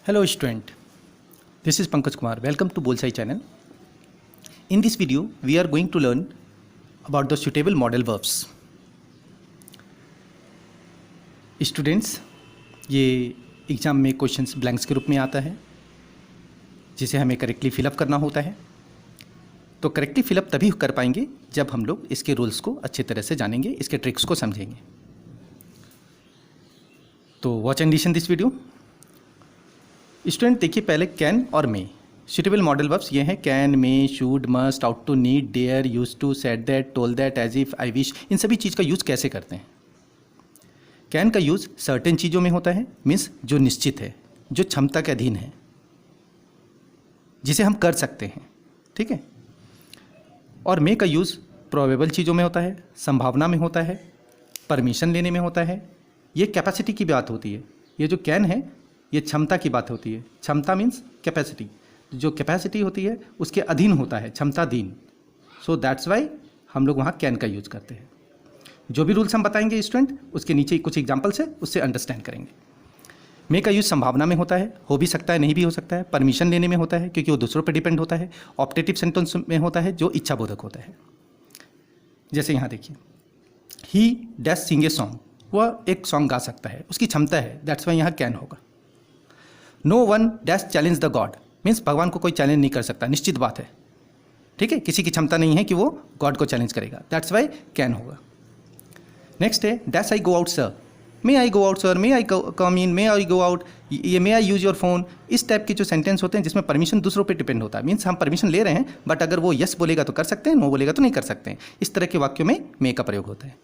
Hello student, this is Pankaj Kumar. Welcome to Bolsai channel. In this video, we are going to learn about the suitable modal verbs. Students, ये exam में questions blanks के रूप में आता है जिसे हमें करेक्टली फिलअप करना होता है। तो करेक्टली फिलअप तभी कर पाएंगे जब हम लोग इसके रूल्स को अच्छी तरह से जानेंगे, इसके ट्रिक्स को समझेंगे। तो watch and listen this video. Student देखिए, पहले कैन और मे सुटेबल मॉडल वर्ब्स ये हैं can, may, should, must, ought to, need, dare, used to, said that, told that, as if, I wish. इन सभी चीज़ का यूज़ कैसे करते हैं? कैन का यूज़ सर्टेन चीज़ों में होता है, मीन्स जो निश्चित है, जो क्षमता के अधीन है, जिसे हम कर सकते हैं, ठीक है। और मे का यूज़ प्रोबेबल चीज़ों में होता है, संभावना में होता है, परमिशन लेने में होता है। ये कैपेसिटी की बात होती है। ये जो कैन है ये क्षमता की बात होती है। क्षमता मीन्स कैपेसिटी, जो कैपेसिटी होती है उसके अधीन होता है, क्षमताधीन। सो दैट्स वाई हम लोग वहाँ कैन का यूज़ करते हैं। जो भी रूल्स हम बताएंगे स्टूडेंट, उसके नीचे कुछ एग्जांपल्स है, उससे अंडरस्टैंड करेंगे। मे का यूज़ संभावना में होता है, हो भी सकता है, नहीं भी हो सकता है। परमिशन लेने में होता है क्योंकि वो दूसरों पर डिपेंड होता है। ऑप्टेटिव सेंटेंस में होता है जो इच्छाबोधक होता है। जैसे यहाँ देखिए, ही डैश सिंग ए सॉन्ग, वह एक सॉन्ग गा सकता है, उसकी क्षमता है, दैट्स वाई यहाँ कैन होगा। No one dash challenge the god, means भगवान को कोई चैलेंज नहीं कर सकता, निश्चित बात है, ठीक है। किसी की क्षमता नहीं है कि वो गॉड को चैलेंज करेगा, दैट्स वाई कैन होगा। नेक्स्ट है dash I go out sir, may I go out sir, may I come in, may I go out, ये मे आई यूज योर फोन। इस टाइप के जो सेंटेंस होते हैं जिसमें परमिशन दूसरों पे डिपेंड होता है, मीन्स हम परमिशन ले रहे हैं बट अगर वो यस बोलेगा तो कर सकते हैं, नो बोलेगा तो नहीं कर सकते हैं। इस तरह के वाक्यों में मे का प्रयोग होता है।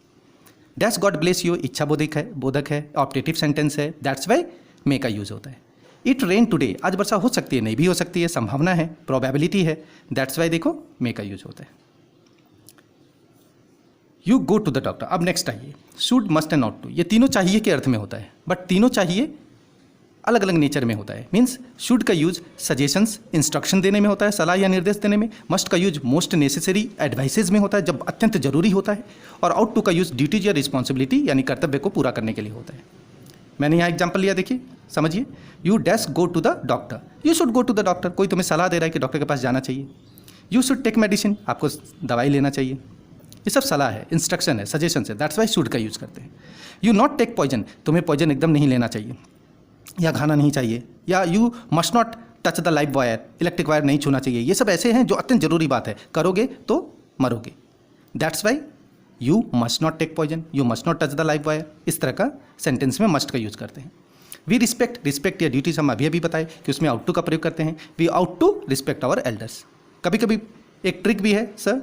डैश गॉड ब्लेस यू इच्छा बोधक है, ऑप्टेटिव सेंटेंस है, दैट्स वाई मे का यूज होता है। इट रेन टुडे, आज वर्षा हो सकती है, नहीं भी हो सकती है, संभावना है, प्रोबेबिलिटी है, दैट्स वाई देखो मे का यूज होता है। You go to the doctor. अब नेक्स्ट आइए, should, must and ought to. ये तीनों चाहिए के अर्थ में होता है, बट तीनों चाहिए अलग अलग नेचर में होता है। मीन्स शुड का यूज सजेशंस, इंस्ट्रक्शन देने में होता है, सलाह या निर्देश देने में। मस्ट का यूज मोस्ट नेसेसरी एडवाइसेज में होता है, जब अत्यंत जरूरी होता है। और आउट टू का यूज ड्यूटीज या रिस्पॉन्सिबिलिटी यानी कर्तव्य को पूरा करने के लिए होता है। मैंने यहाँ एग्जाम्पल लिया, देखिए समझिए। You dash go to the doctor, you should go to the doctor. कोई तुम्हें सलाह दे रहा है कि डॉक्टर के पास जाना चाहिए। यू शुड टेक मेडिसिन, आपको दवाई लेना चाहिए। ये सब सलाह है, इंस्ट्रक्शन है, सजेशन है, दैट्स वाई शुड का यूज़ करते हैं। यू नॉट टेक पॉइजन, तुम्हें पॉइजन एकदम नहीं लेना चाहिए या खाना नहीं चाहिए। या you must not touch the live wire, electric wire नहीं छूना चाहिए। ये सब ऐसे हैं जो अत्यंत जरूरी बात है, करोगे तो मरोगे, that's why you must not take poison, you must not touch the live wire. इस तरह का सेंटेंस में मस्ट का यूज़ करते हैं। वी रिस्पेक्ट, रिस्पेक्ट या ड्यूटीज हम अभी बताए कि उसमें आउट टू का प्रयोग करते हैं। We ought to respect our elders. कभी कभी एक ट्रिक भी है सर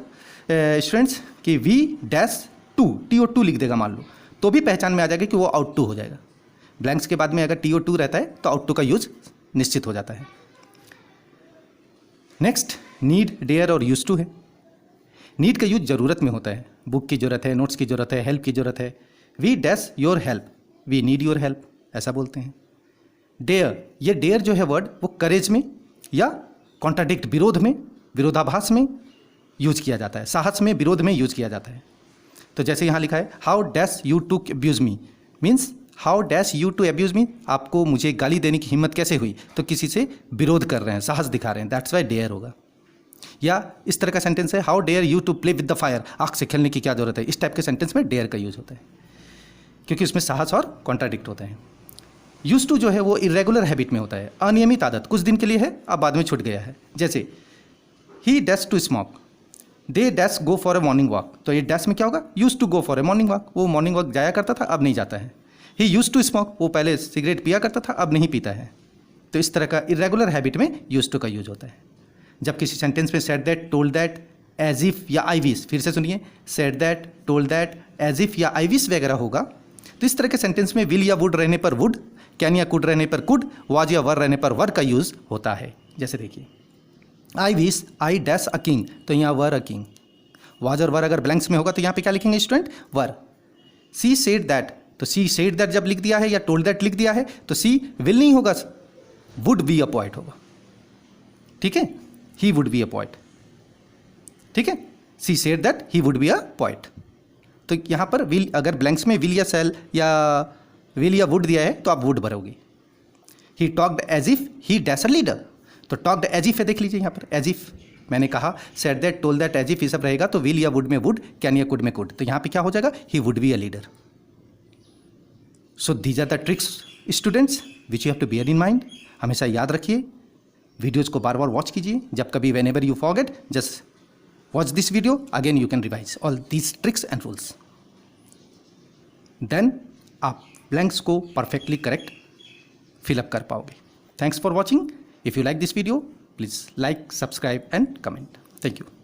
स्टूडेंट्स कि we dash to, T O to लिख देगा मान लो, तो भी पहचान में आ जाएगा कि वो आउट टू हो जाएगा। ब्लैंक्स के बाद में अगर टी ओ टू रहता है तो आउट टू का यूज निश्चित हो जाता है। नेक्स्ट नीड, डेयर और यूज टू है। नीड का यूज जरूरत में होता है, बुक की जरूरत है, नोट्स की जरूरत है, हेल्प की जरूरत है। We dash your help, we need your help, ऐसा बोलते हैं। डेयर, ये डेयर जो है वर्ड वो करेज में या कॉन्ट्राडिक्ट, विरोध में, विरोधाभास में यूज किया जाता है, साहस में, विरोध में यूज किया जाता है। तो जैसे यहाँ लिखा है how dash you to abuse me, means how dash you to abuse me, आपको मुझे गाली देने की हिम्मत कैसे हुई, तो किसी से विरोध कर रहे हैं, साहस दिखा रहे हैं, दैट्स वाई डेयर होगा। या इस तरह का सेंटेंस है how dare you to play with the fire, आग से खेलने की क्या जरूरत है। इस टाइप के सेंटेंस में डेयर का यूज होता है क्योंकि उसमें साहस और कॉन्ट्राडिक्ट होते हैं। यूज टू जो है वो इरेगुलर हैबिट में होता है, अनियमित आदत, कुछ दिन के लिए है, अब बाद में छूट गया है। जैसे ही dash to smoke, they dash go for a morning walk, तो ये डैश में क्या होगा, used to go for a morning walk, वो मॉर्निंग वॉक जाया करता था, अब नहीं जाता है। ही यूज टू स्मोक, वो पहले सिगरेट पिया करता था, अब नहीं पीता है। तो इस तरह का इरेगुलर हैबिट में यूज टू का यूज होता है। जब किसी सेंटेंस में said that, told that, as if या आई विश, फिर से सुनिए, said that, told that, as if या आई विश वगैरह होगा, तो इस तरह के सेंटेंस में विल या वुड रहने पर वुड, कैन या कुड रहने पर कुड, वाज या वर रहने पर वर का यूज होता है। जैसे देखिए I wish I dash a king, तो यहाँ वर अ किंग। वाज और वर अगर ब्लैंक्स में होगा तो यहाँ पे क्या लिखेंगे student, were. She said that, तो सी सेड दैट जब लिख दिया है या टोल्ड दैट लिख दिया है तो सी विल नहीं होगा, वुड बी अ पोएट होगा, ठीक है, ही वुड बी अ पोएट, ठीक है। She said that he would be a poet. तो यहाँ पर विल, अगर ब्लैंक्स में विल या सेल या विल या वुड दिया है तो आप वुड भरोगे। He talked as if he dash a leader, तो टॉक्ड एज इफ है, देख लीजिए यहाँ पर एज इफ मैंने कहा, said that, told that, as if ये सब रहेगा तो विल या वुड में वुड, कैन या कुड में कुड, तो यहाँ पे क्या हो जाएगा, he would be a leader. So these are the tricks students which you have to bear in mind. हमेशा याद रखिए, वीडियोज़ को बार बार वॉच कीजिए, जब कभी whenever you forget just watch this video again, you can revise all these tricks and rules. Then आप blanks को perfectly correct fill up कर पाओगे. Thanks for watching. If you like this video, please like, subscribe and comment. Thank you.